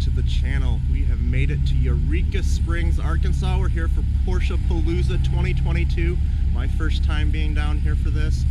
to the channel. We have made it to Eureka Springs, Arkansas. We're here for Porsche Palooza 2022. My first time being down here for this.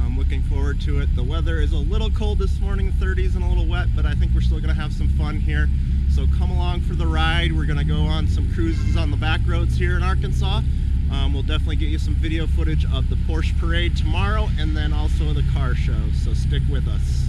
I'm looking forward to it. The weather is a little cold this morning, 30s and a little wet, but I think we're still going to have some fun here. So come along for the ride. We're going to go on some cruises on the back roads here in Arkansas. We'll definitely get you some video footage of the Porsche parade tomorrow and then also the car show. So stick with us.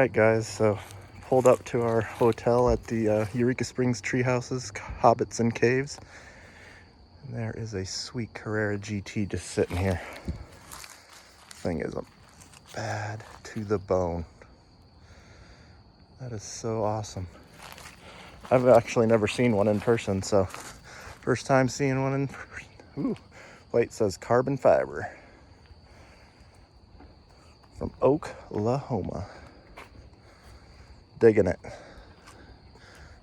Alright guys, so pulled up to our hotel at the Eureka Springs Tree Houses, Hobbits and Caves. And there is a sweet Carrera GT just sitting here. This thing is bad to the bone. That is so awesome. I've actually never seen one in person, so first time seeing one in person. Ooh, plate says carbon fiber from Oklahoma. Digging it.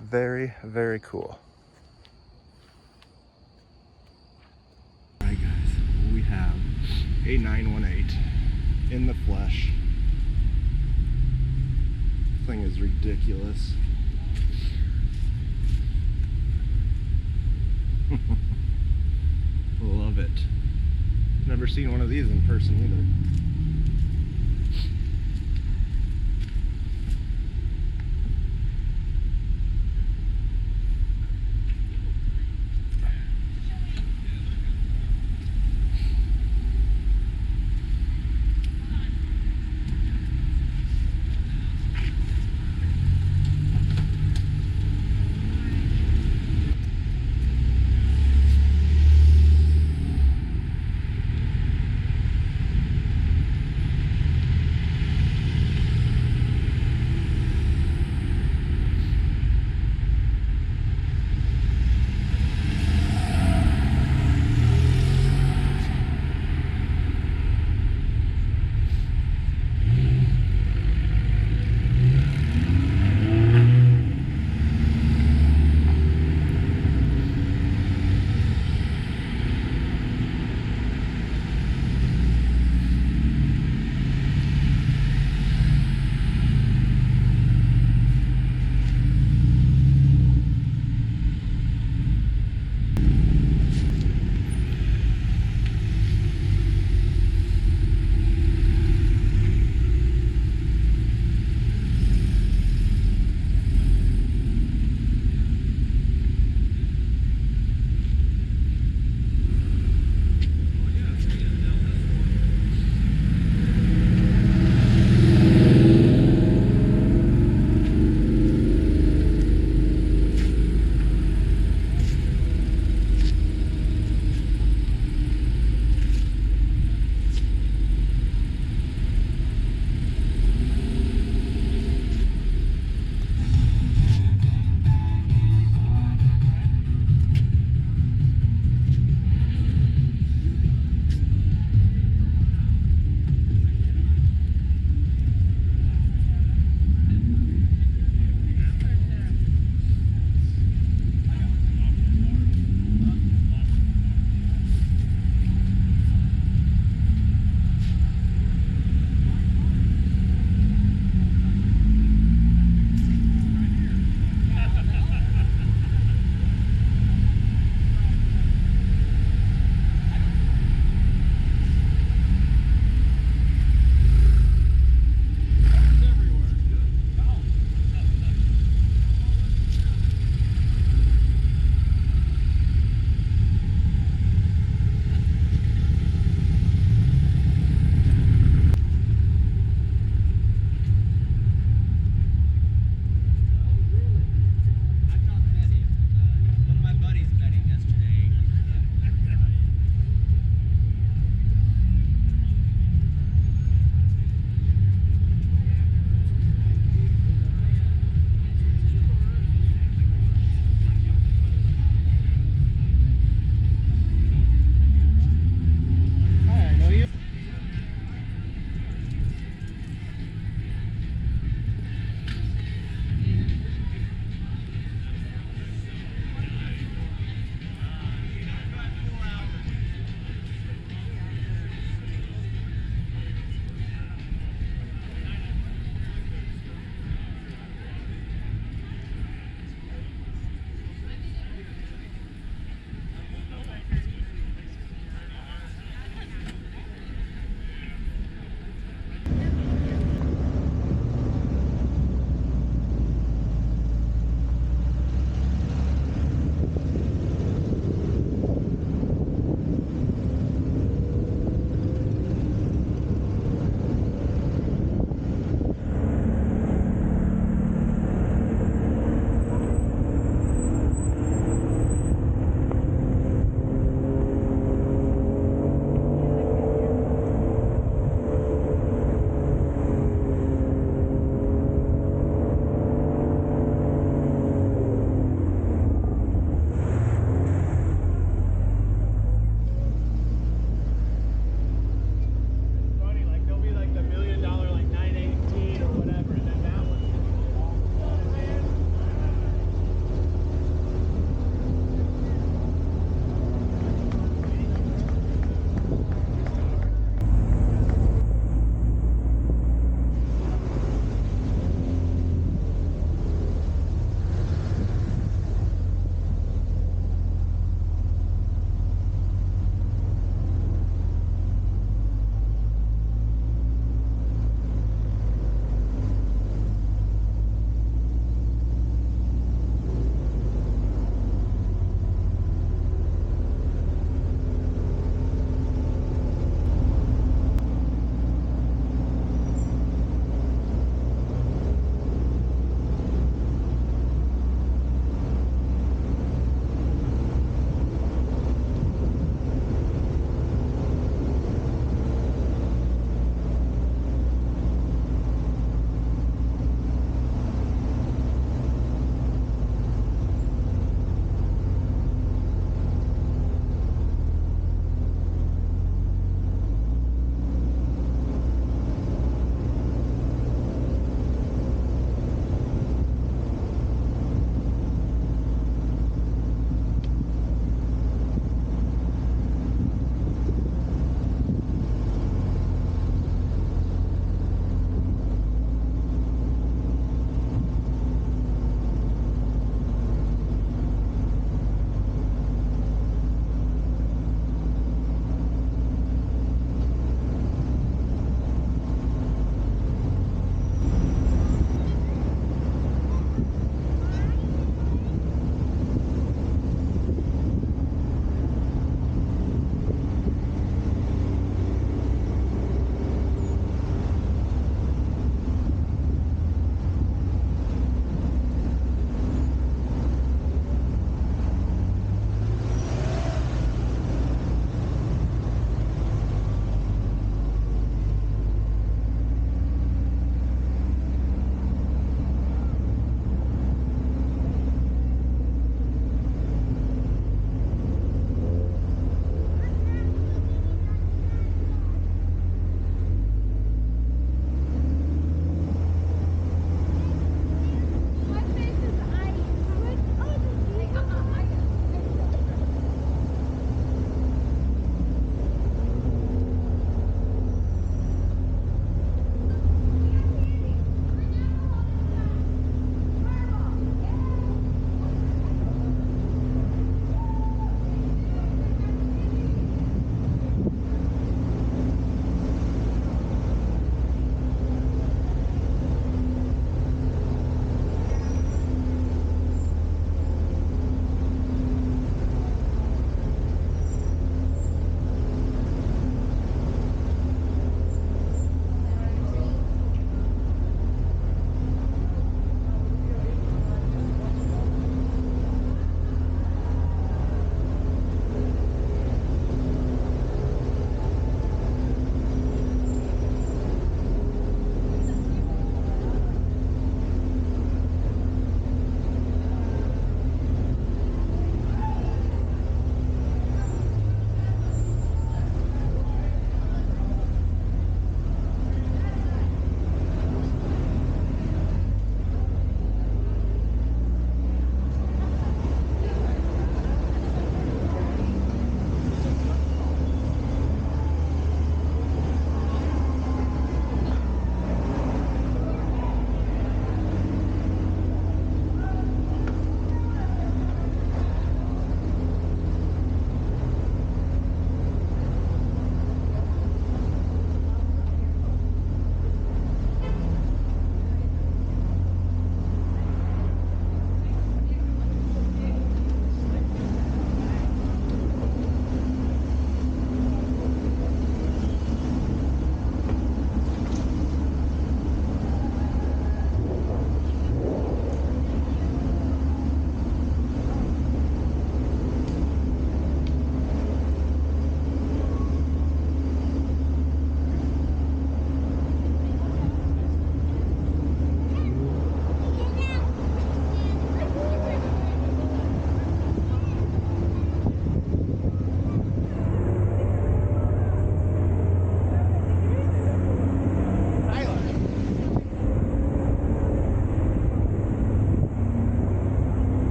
Very, very cool. Alright guys, we have a 918 in the flesh. This thing is ridiculous. Love it. Never seen one of these in person either.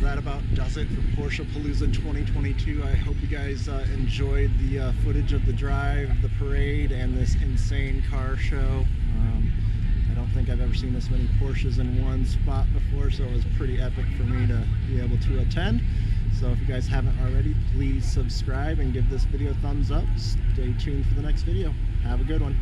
that about does it for Porsche Palooza 2022. I hope you guys enjoyed the footage of the drive, the parade, and this insane car show. I don't think I've ever seen this many Porsches in one spot before, so it was pretty epic for me to be able to attend. So if you guys haven't already, please subscribe and give this video a thumbs up. Stay tuned for the next video. Have a good one.